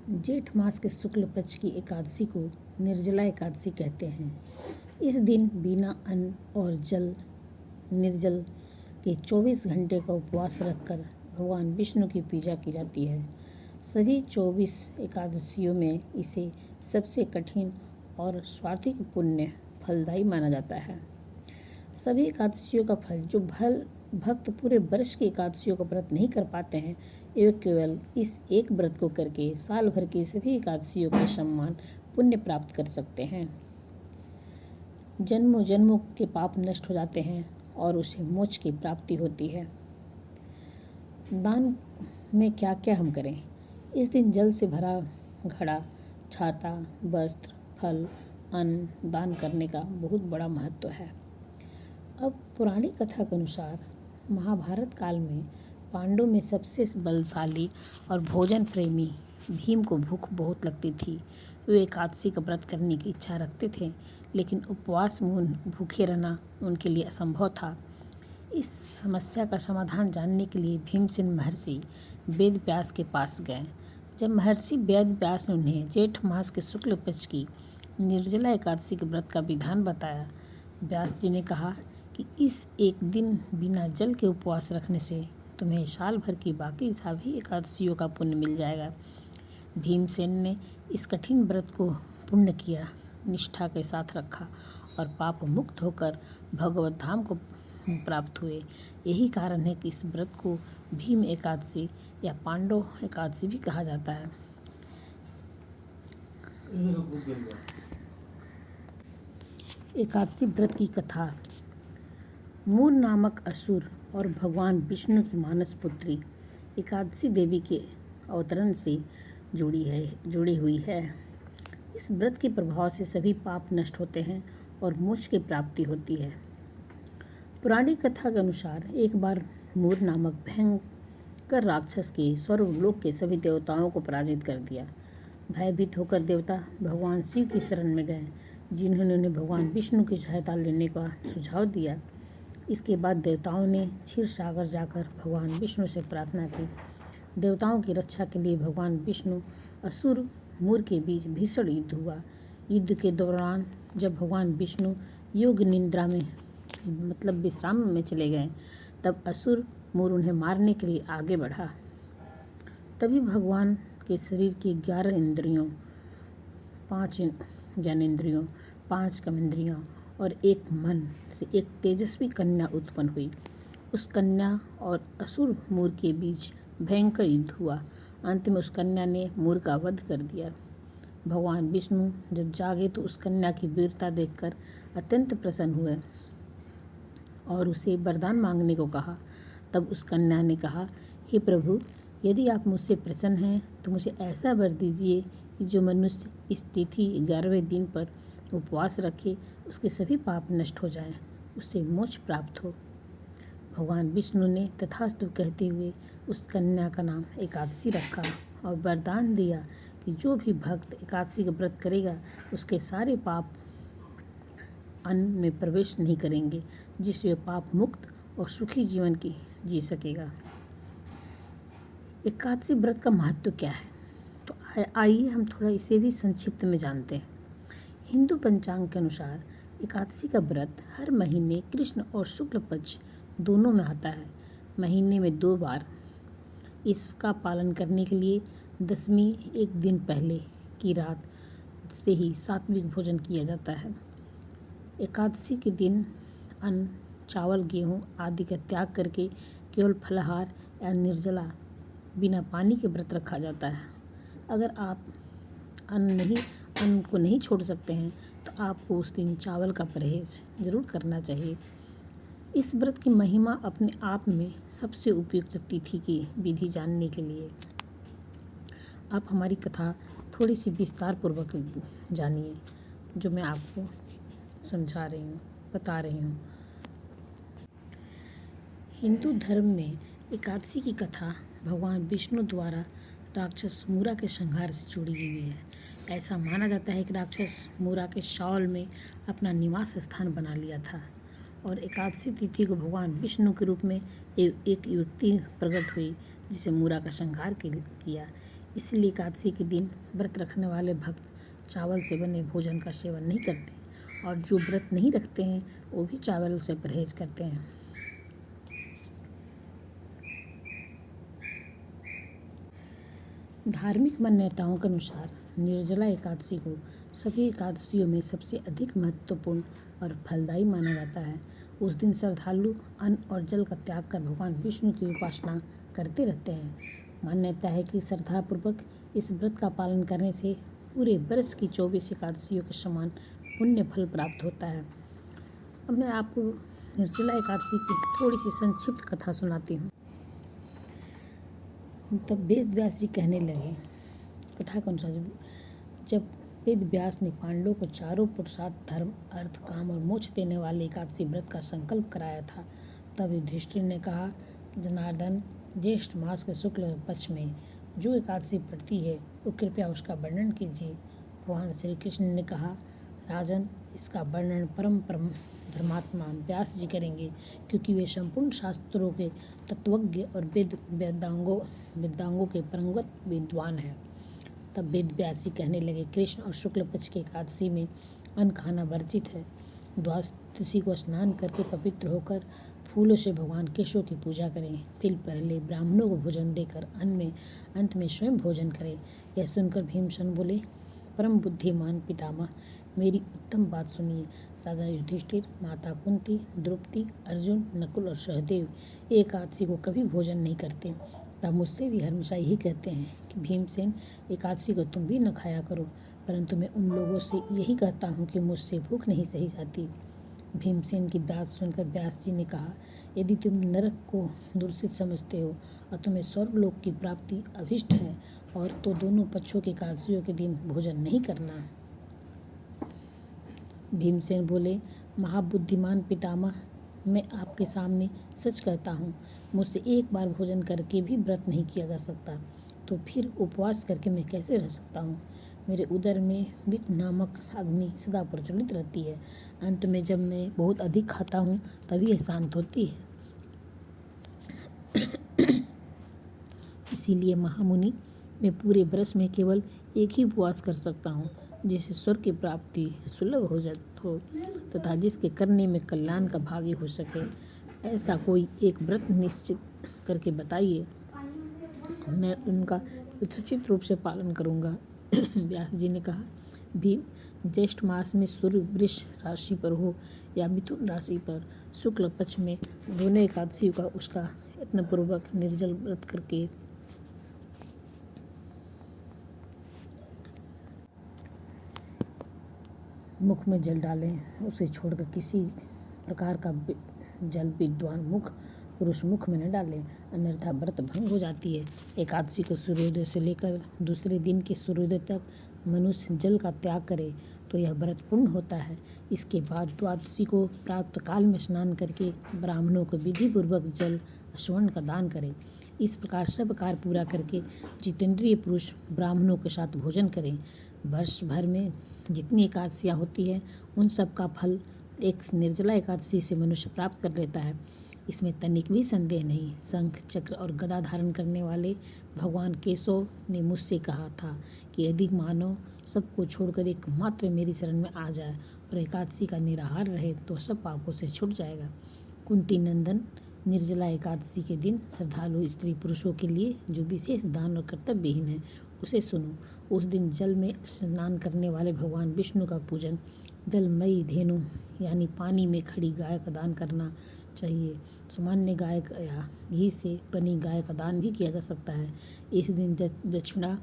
जेठ मास के शुक्ल पक्ष की एकादशी को निर्जला एकादशी कहते हैं। इस दिन बिना अन्न और जल निर्जल के 24 घंटे का उपवास रखकर भगवान विष्णु की पूजा की जाती है। सभी 24 एकादशियों में इसे सबसे कठिन और स्वार्थिक पुण्य फलदायी माना जाता है। सभी एकादशियों का फल जो भक्त पूरे वर्ष की एकादशियों का व्रत नहीं कर पाते हैं, वे केवल इस एक व्रत को करके साल भर की सभी एकादशियों के समान पुण्य प्राप्त कर सकते हैं। जन्मों जन्मों के पाप नष्ट हो जाते हैं और उसे मोक्ष की प्राप्ति होती है। दान में क्या क्या हम करें? इस दिन जल से भरा घड़ा, छाता, वस्त्र, फल, अन्न दान करने का बहुत बड़ा महत्व है। अब पुरानी कथा के अनुसार महाभारत काल में पांडवों में सबसे बलशाली और भोजन प्रेमी भीम को भूख बहुत लगती थी। वे एकादशी का व्रत करने की इच्छा रखते थे, लेकिन उपवास में भूखे रहना उनके लिए असंभव था। इस समस्या का समाधान जानने के लिए भीमसेन महर्षि वेद व्यास के पास गए। जब महर्षि वेद व्यास ने उन्हें जेठ मास के शुक्ल पक्ष की निर्जला एकादशी के व्रत का विधान बताया, व्यास जी ने कहा कि इस एक दिन बिना जल के उपवास रखने से तुम्हें साल भर की बाकी सभी एकादशियों का पुण्य मिल जाएगा। भीमसेन ने इस कठिन व्रत को पूर्ण किया, निष्ठा के साथ रखा और पाप मुक्त होकर भगवत धाम को प्राप्त हुए। यही कारण है कि इस व्रत को भीम एकादशी या पांडव एकादशी भी कहा जाता है। एकादशी व्रत की कथा। मूर नामक असुर और भगवान विष्णु की मानस पुत्री एकादशी देवी के अवतरण से जुड़ी हुई है। इस व्रत के प्रभाव से सभी पाप नष्ट होते हैं और मोक्ष की प्राप्ति होती है। पुरानी कथा के अनुसार एक बार मूर नामक भयंकर राक्षस के स्वर्गलोक के सभी देवताओं को पराजित कर दिया। भयभीत होकर देवता भगवान शिव की शरण में गए, जिन्होंने उन्हें भगवान विष्णु की सहायता लेने का सुझाव दिया। इसके बाद देवताओं ने क्षीर सागर जाकर भगवान विष्णु से प्रार्थना की। देवताओं की रक्षा के लिए भगवान विष्णु असुर मूर के बीच भीषण युद्ध हुआ। युद्ध के दौरान जब भगवान विष्णु योग निद्रा में विश्राम में चले गए, तब असुर मूर उन्हें मारने के लिए आगे बढ़ा। तभी भगवान के शरीर की 11 इंद्रियों, 5 ज्ञानेंद्रियों, 5 कर्मेंद्रियों और एक मन से एक तेजस्वी कन्या उत्पन्न हुई। उस कन्या और असुर मूर के बीच भयंकर युद्ध हुआ। अंत में उस कन्या ने मूर का वध कर दिया। भगवान विष्णु जब जागे तो उस कन्या की वीरता देखकर अत्यंत प्रसन्न हुए और उसे वरदान मांगने को कहा। तब उस कन्या ने कहा, हे प्रभु, यदि आप मुझसे प्रसन्न हैं तो मुझे ऐसा वर दीजिए कि जो मनुष्य इस तिथि 11वें दिन पर उपवास रखे, उसके सभी पाप नष्ट हो जाएं, उससे मोक्ष प्राप्त हो। भगवान विष्णु ने तथास्तु कहते हुए उस कन्या का नाम एकादशी रखा और वरदान दिया कि जो भी भक्त एकादशी का व्रत करेगा, उसके सारे पाप अन्न में प्रवेश नहीं करेंगे, जिससे पाप मुक्त और सुखी जीवन की जी सकेगा। एकादशी व्रत का महत्व क्या है? तो आइए हम थोड़ा इसे भी संक्षिप्त में जानते हैं। हिंदू पंचांग के अनुसार एकादशी का व्रत हर महीने कृष्ण और शुक्ल पक्ष दोनों में आता है। महीने में 2 बार इसका पालन करने के लिए दशमी एक दिन पहले की रात से ही सात्विक भोजन किया जाता है। एकादशी के दिन अन्न, चावल, गेहूँ आदि का त्याग करके केवल फलाहार या निर्जला बिना पानी के व्रत रखा जाता है। अगर आप अन्न को नहीं छोड़ सकते हैं तो आपको उस दिन चावल का परहेज जरूर करना चाहिए। इस व्रत की महिमा अपने आप में सबसे उपयुक्त तिथि की विधि जानने के लिए आप हमारी कथा थोड़ी सी विस्तार पूर्वक जानिए, जो मैं आपको समझा रही हूँ, बता रही हूँ। हिंदू धर्म में एकादशी की कथा भगवान विष्णु द्वारा राक्षस मूरा के संहार से जुड़ी हुई है। ऐसा माना जाता है कि राक्षस मूरा के शॉल में अपना निवास स्थान बना लिया था और एकादशी तिथि को भगवान विष्णु के रूप में एक युवती प्रकट हुई, जिसे मूरा का संहार किया। इसलिए एकादशी के दिन व्रत रखने वाले भक्त चावल से बने भोजन का सेवन नहीं करते और जो व्रत नहीं रखते हैं वो भी चावल से परहेज करते हैं। धार्मिक मान्यताओं के अनुसार निर्जला एकादशी को सभी एकादशियों में सबसे अधिक महत्वपूर्ण और फलदायी माना जाता है। उस दिन श्रद्धालु अन्न और जल का त्याग कर भगवान विष्णु की उपासना करते रहते हैं। मान्यता है कि श्रद्धापूर्वक इस व्रत का पालन करने से पूरे वर्ष की 24 एकादशियों के समान पुण्य फल प्राप्त होता है। अब मैं आपको निर्जला एकादशी की थोड़ी सी संक्षिप्त कथा सुनाती हूँ। तब वेद व्यास जी कहने लगे, कथा के अनुसार जब वेद व्यास ने पांडवों को चारों पुरुषार्थ धर्म अर्थ काम और मोक्ष देने वाले एकादशी व्रत का संकल्प कराया था, तब युधिष्ठिर ने कहा, जनार्दन, ज्येष्ठ मास के शुक्ल पक्ष में जो एकादशी पड़ती है वो कृपया उसका वर्णन कीजिए। भगवान श्री कृष्ण ने कहा, राजन, इसका वर्णन परम धर्मात्मा व्यास जी करेंगे, क्योंकि वे संपूर्ण शास्त्रों के तत्वज्ञ और वेदांगों के परंगत विद्वान हैं। तब वेद व्यास जी कहने लगे, कृष्ण और शुक्ल पक्ष के एकादशी में अन्न खाना वर्जित है। द्वादशी को स्नान करके पवित्र होकर फूलों से भगवान केशव की पूजा करें, फिर पहले ब्राह्मणों को भोजन देकर अंत में स्वयं भोजन करें। यह सुनकर भीमसेन बोले, परम बुद्धिमान पितामह, मेरी उत्तम बात सुनिए। राजा युधिष्ठिर, माता कुंती, द्रौपदी, अर्जुन, नकुल और सहदेव एकादशी को कभी भोजन नहीं करते। तब मुझसे भी हमेशा यही कहते हैं कि भीमसेन, एकादशी को तुम भी न खाया करो, परंतु मैं उन लोगों से यही कहता हूँ कि मुझसे भूख नहीं सही जाती। भीमसेन की बात सुनकर व्यास जी ने कहा, यदि तुम नरक को दूषित समझते हो और तुम्हें स्वर्गलोक की प्राप्ति अभिष्ट है और तो दोनों पक्षों के एकादशियों के दिन भोजन नहीं करना। भीमसेन बोले, महाबुद्धिमान पितामह, मैं आपके सामने सच कहता हूँ, मुझसे एक बार भोजन करके भी व्रत नहीं किया जा सकता, तो फिर उपवास करके मैं कैसे रह सकता हूँ। मेरे उदर में विष नामक अग्नि सदा प्रज्वलित रहती है। अंत में जब मैं बहुत अधिक खाता हूँ तभी यह शांत होती है। इसीलिए महामुनि, मैं पूरे वर्ष में केवल एक ही उपवास कर सकता हूँ, जिससे स्वर्ग की प्राप्ति सुलभ हो तथा जिसके करने में कल्याण का भागी हो सके। ऐसा कोई एक व्रत निश्चित करके बताइए, मैं उनका यथोचित रूप से पालन करूँगा। व्यास जी ने कहा, भीम, ज्येष्ठ मास में सूर्य वृष राशि पर हो या मिथुन राशि पर, शुक्ल पक्ष में दोनों एकादशी का उसका यत्नपूर्वक निर्जल व्रत करके मुख में जल डालें। उसे छोड़कर किसी प्रकार का जल विद्वान पुरुष मुख में न डालें, अन्यथा व्रत भंग हो जाती है। एकादशी को सूर्योदय से लेकर दूसरे दिन के सूर्योदय तक मनुष्य जल का त्याग करे तो यह व्रत पूर्ण होता है। इसके बाद द्वादशी को प्रातः काल में स्नान करके ब्राह्मणों को विधिपूर्वक जल स्वर्ण का दान करें। इस प्रकार सब कार्य पूरा करके जितेंद्रिय पुरुष ब्राह्मणों के साथ भोजन करें। वर्ष भर में जितनी एकादशियाँ होती है उन सब का फल एक निर्जला एकादशी से मनुष्य प्राप्त कर लेता है, इसमें तनिक भी संदेह नहीं। शंख चक्र और गदा धारण करने वाले भगवान केशव ने मुझसे कहा था कि यदि मानव सबको छोड़कर एकमात्र मेरी शरण में आ जाए और एकादशी का निराहार रहे तो सब पापों से छूट जाएगा। कुंती नंदन, निर्जला एकादशी के दिन श्रद्धालु स्त्री पुरुषों के लिए जो विशेष दान और कर्तव्यहीन है उसे सुनो। उस दिन जल में स्नान करने वाले भगवान विष्णु का पूजन जलमयी धेनु यानी पानी में खड़ी गाय का दान करना चाहिए। सामान्य गाय या घी से बनी गाय का दान भी किया जा सकता है। इस दिन दक्षिणा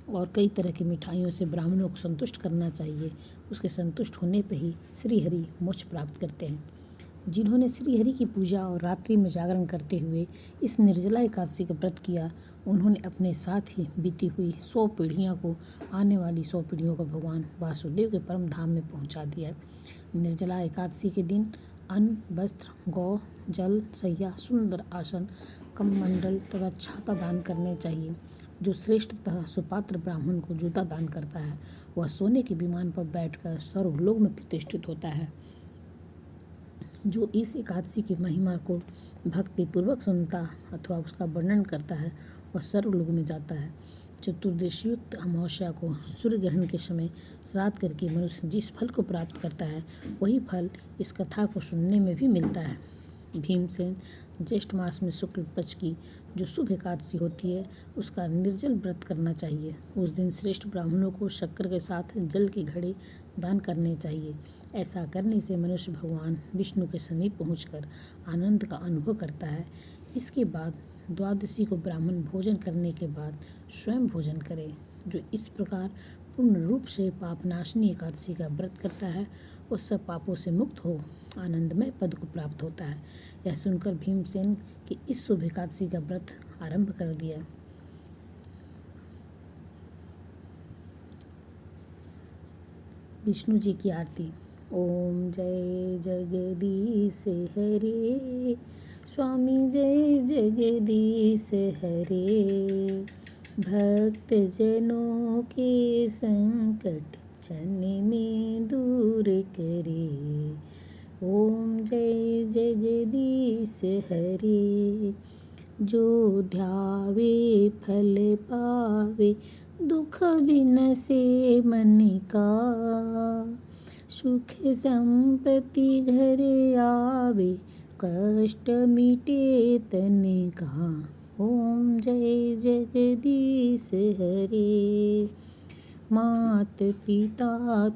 और कई तरह की मिठाइयों से ब्राह्मणों को संतुष्ट करना चाहिए। उसके संतुष्ट होने पर ही श्रीहरि मोक्ष प्राप्त करते हैं। जिन्होंने श्रीहरि की पूजा और रात्रि में जागरण करते हुए इस निर्जला एकादशी का व्रत किया, उन्होंने अपने साथ ही बीती हुई 100 पीढ़ियों को आने वाली 100 पीढ़ियों को भगवान वासुदेव के परम धाम में पहुंचा दिया। निर्जला एकादशी के दिन अन्न, वस्त्र, गौ, जल, सैया, सुंदर आसन, कमंडल तथा छाता दान करने चाहिए। जो श्रेष्ठ तथा सुपात्र ब्राह्मण को जूता दान करता है वह सोने के विमान पर बैठकर स्वर्गलोक में प्रतिष्ठित होता है। जो इस एकादशी की महिमा को भक्ति पूर्वक सुनता अथवा उसका वर्णन करता है वह स्वर्गलोक में जाता है। चतुर्दशीयुक्त अमावस्या को सूर्य ग्रहण के समय श्राद्ध करके मनुष्य जिस फल को प्राप्त करता है वही फल इस कथा को सुनने में भी मिलता है। भीमसेन ज्येष्ठ मास में शुक्ल पक्ष की जो शुभ एकादशी होती है उसका निर्जल व्रत करना चाहिए। उस दिन श्रेष्ठ ब्राह्मणों को शक्कर के साथ जल के घड़े दान करने चाहिए। ऐसा करने से मनुष्य भगवान विष्णु के समीप पहुंचकर आनंद का अनुभव करता है। इसके बाद द्वादशी को ब्राह्मण भोजन करने के बाद स्वयं भोजन करे। जो इस प्रकार पूर्ण रूप से पापनाशनी एकादशी का व्रत करता है वो सब पापों से मुक्त हो आनंदमय पद को प्राप्त होता है। यह सुनकर भीमसेन की इस शुभ एकादशी का व्रत आरंभ कर दिया। विष्णु जी की आरती। ओम जय जगदीश हरे, स्वामी जय जगदीश हरे। भक्त जनों के संकट क्षण में दूर करे। ओम जय जगदीश हरे। जो ध्यावे फल पावे, दुख बिनसे मन का। सुख संपत्ति घर आवे, कष्ट मिटे तन का। ओम जय जगदीश हरे। मात पिता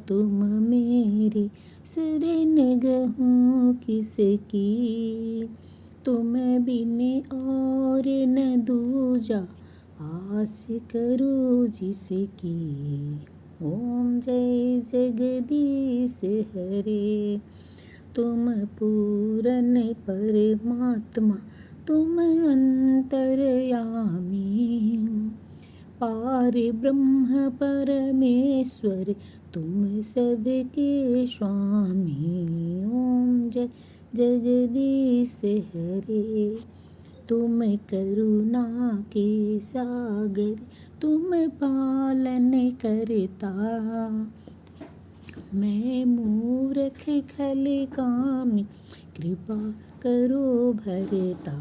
तुम मेरे, शरण गहूँ किसकी। तुम बिन और न दूजा, आस करो जिसकी। ओम जय जगदीश हरे। तुम पूरन परमात्मा, तुम अंतर्यामी। पार ब्रह्म परमेश्वर, तुम सबके स्वामी। ओम जय जगदीश हरे। तुम करुणा के सागर, तुम पालन करता। मैं मूर्ख खल कामी, कृपा करो भरता।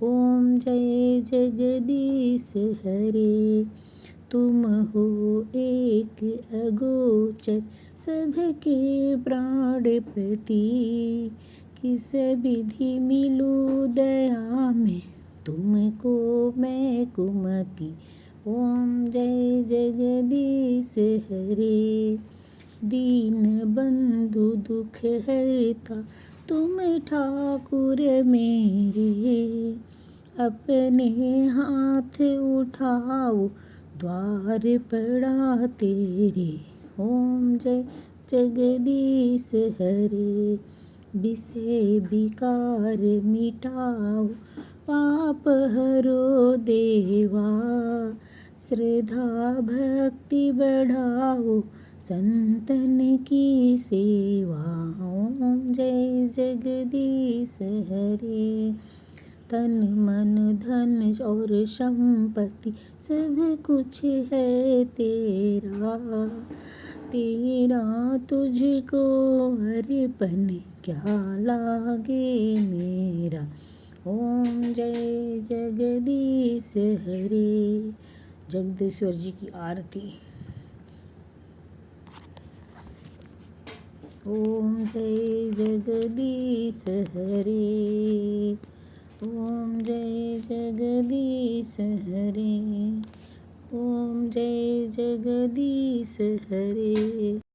ओम जय जगदीश हरे। तुम हो एक अगोचर, सबके प्राणपति। किस विधि मिलूं दया में, तुमको मैं कुमति। ओम जय जगदीश हरे। दीन बंधु दुख हरता, तुम ठाकुर मेरे। अपने हाथ उठाओ, द्वार पड़ा तेरे। ओम जय जगदीश हरे। विषय विकार मिटाओ, पाप हरो देवा। श्रद्धा भक्ति बढ़ाओ, संतन की सेवा। ओम जय जगदीश हरे। तन मन धन और संपत्ति, सब कुछ है तेरा। तेरा तुझको अर्पण, क्या लागे मेरा। ओम जय जगदीश हरे। जगदीश्वर जी की आरती। ओम जय जगदीश हरे। ओम जय जगदीश हरे। ओम जय जगदीश हरे।